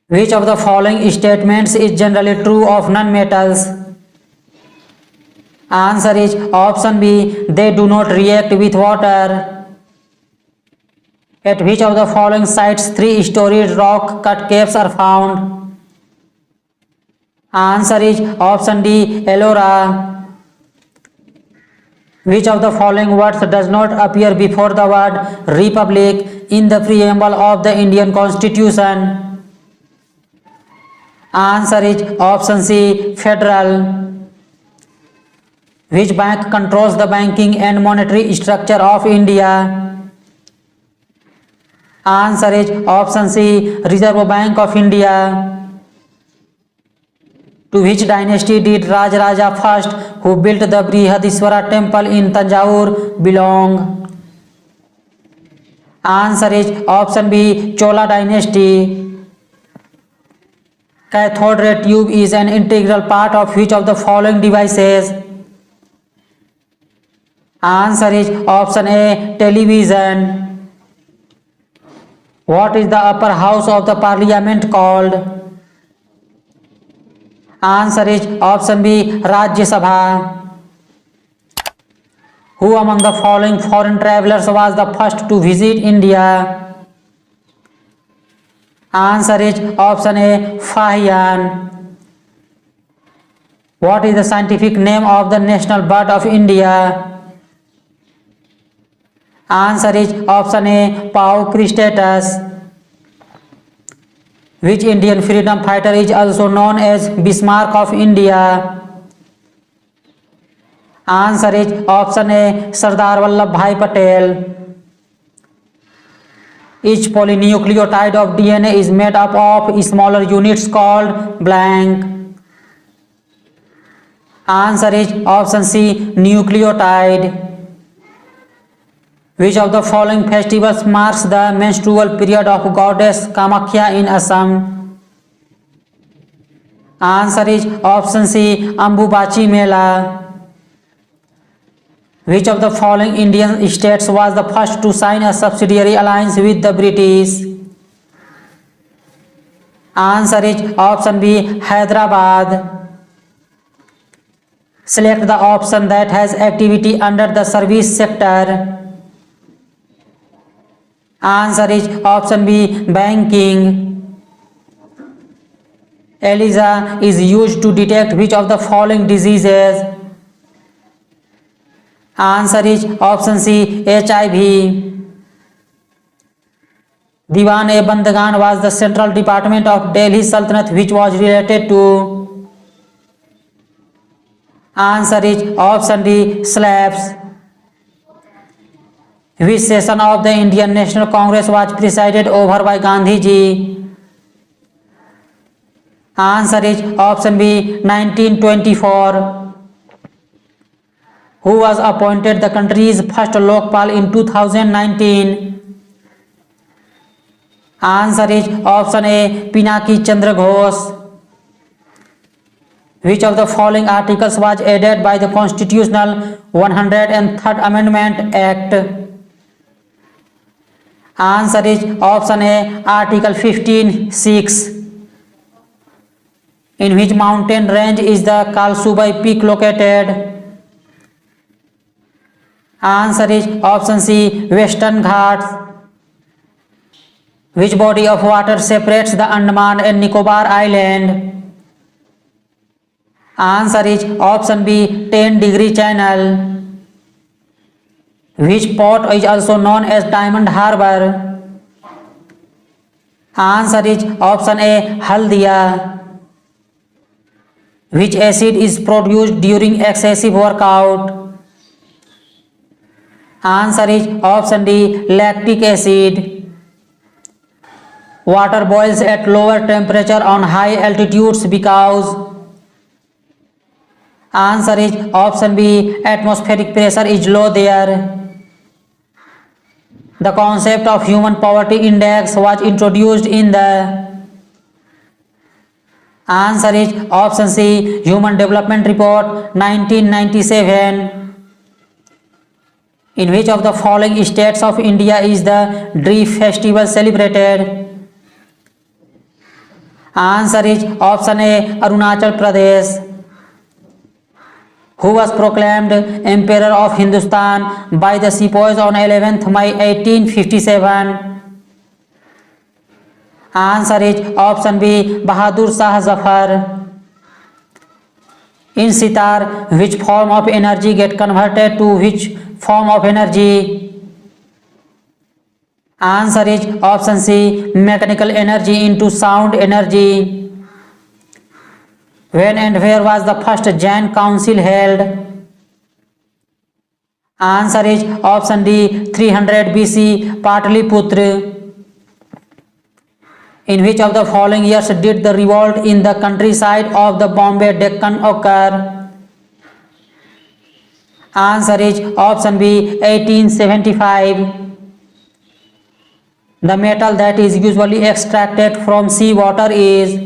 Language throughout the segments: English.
Which of the following statements is generally true of non-metals? Answer is option B. They do not react with water. At which of the following sites three-storied rock cut caves are found? Answer is option D. Ellora. Which of the following words does not appear before the word republic in the preamble of the Indian Constitution? Answer is option C. Federal. Which bank controls the banking and monetary structure of India? Answer is option C. Reserve Bank of India. To which dynasty did Rajaraja I, who built the Brihadiswara temple in Tanjore, belong? Answer is option B. Chola dynasty. Cathode ray tube is an integral part of which of the following devices? Answer is option A. Television. What is the upper house of the parliament called? Answer is option B. Rajya Sabha. Who among the following foreign travelers was the first to visit India? Answer is option A. Fahiyan. What is the scientific name of the national bird of India? Answer is option A. Pau cristatus. Which Indian freedom fighter is also known as Bismarck of India? Answer is option A. Sardar Vallabhbhai Patel. Each polynucleotide of DNA is made up of smaller units called blank. Answer is option C. Nucleotide. Which of the following festivals marks the menstrual period of goddess Kamakhya in Assam? Answer is option C. Ambubachi Mela. Which of the following Indian states was the first to sign a subsidiary alliance with the British? Answer is option B. Hyderabad. Select the option that has activity under the service sector. Answer is option B. Banking. ELISA is used to detect which of the following diseases? Answer is option C. HIV. Diwan-e-Bandgan was the central department of Delhi Sultanate which was related to? Answer is option D. Slaves. Which session of the Indian National Congress was presided over by Gandhi ji? Answer is option B. 1924. Who was appointed the country's first Lokpal in 2019? Answer is option A. Pinaki Chandra Ghosh. Which of the following articles was added by the Constitutional 103rd Amendment Act? Answer is option A. Article 15(6). In which mountain range is the Kalsubai peak located? Answer is option C. Western Ghats. Which body of water separates the Andaman and Nicobar Island? Answer is option B. 10-degree channel. Which port is also known as Diamond Harbour? Answer is option A. Haldia. Which acid is produced during excessive workout? Answer is option D. Lactic acid. Water boils at lower temperature on high altitudes because? Answer is option B. Atmospheric pressure is low there. The concept of human poverty index was introduced in the? Answer is option C. Human Development Report 1997. In which of the following states of India is the Dree festival celebrated? Answer is option A, Arunachal Pradesh. Who was proclaimed Emperor of Hindustan by the sepoys on 11th May 1857? Answer is option B, Bahadur Shah Zafar. In sitar, which form of energy get converted to which form of energy? Answer is option C, mechanical energy into sound energy. When and where was the first Jain council held? Answer is option D, 300 BC, Pataliputra. In which of the following years did the revolt in the countryside of the Bombay Deccan occur? Answer is option B, 1875. The metal that is usually extracted from sea water is?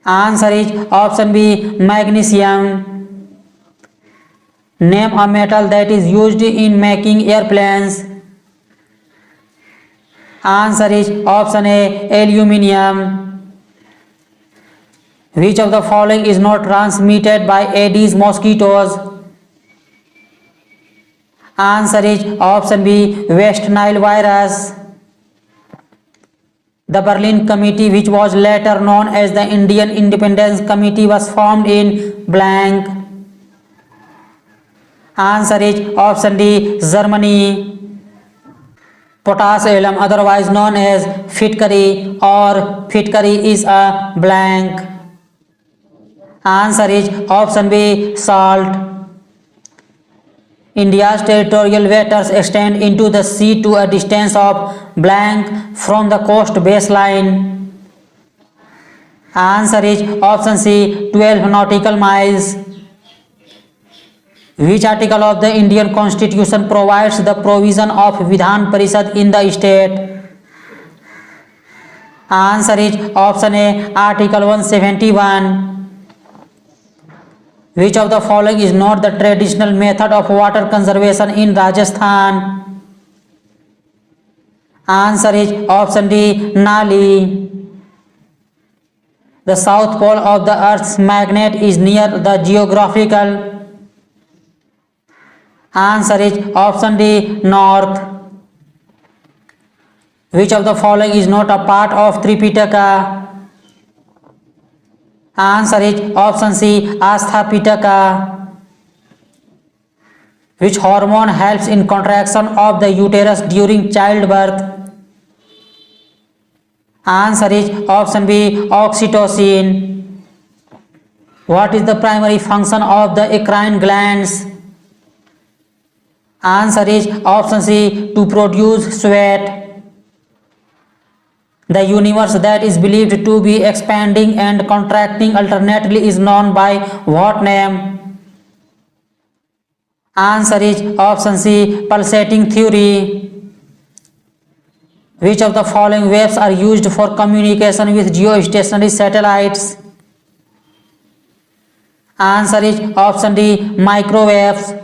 Answer is option B, magnesium. Name a metal that is used in making airplanes. Answer is option A, aluminium. Which of the following is not transmitted by Aedes mosquitoes? Answer is option B, West Nile virus. The Berlin Committee, which was later known as the Indian Independence Committee, was formed in blank. Answer is option D, Germany. Potash alum, otherwise known as Fitkari or Fitkari, is a blank. Answer is option B, salt. India's territorial waters extend into the sea to a distance of blank from the coast baseline. Answer is option C, 12 nautical miles. Which article of the Indian Constitution provides the provision of Vidhan Parishad in the state? Answer is option A, Article 171. Which of the following is not the traditional method of water conservation in Rajasthan? Answer is option D, Nali. The south pole of the Earth's magnet is near the geographical. Answer is option D, north. Which of the following is not a part of Tripitaka? Answer is option C, Asthapitaka. Which hormone helps in contraction of the uterus during childbirth? Answer is option B, oxytocin. What is the primary function of the endocrine glands? Answer is option C, to produce sweat. The universe that is believed to be expanding and contracting alternately is known by what name? Answer is option C, pulsating theory. Which of the following waves are used for communication with geostationary satellites? Answer is option D, microwaves.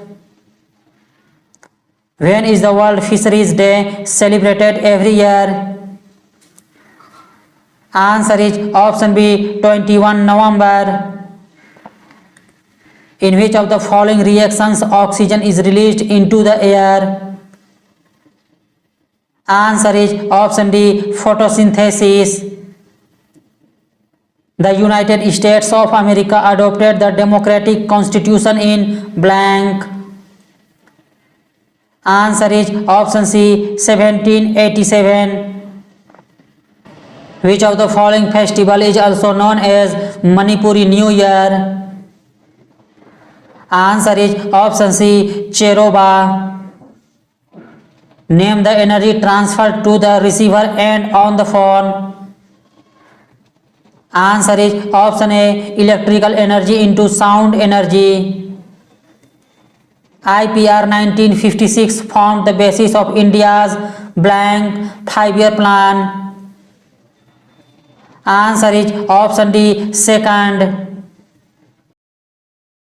When is the World Fisheries Day celebrated every year? Answer is option B, 21 November. In which of the following reactions oxygen is released into the air? Answer is option D, photosynthesis. The United States of America adopted the Democratic Constitution in blank. Answer is option C, 1787. Which of the following festival is also known as Manipuri New Year? Answer is option C, Cheroba. Name the energy transferred to the receiver end on the phone. Answer is option A, electrical energy into sound energy. IPR 1956 formed the basis of India's blank 5-year plan. Answer is option D, second.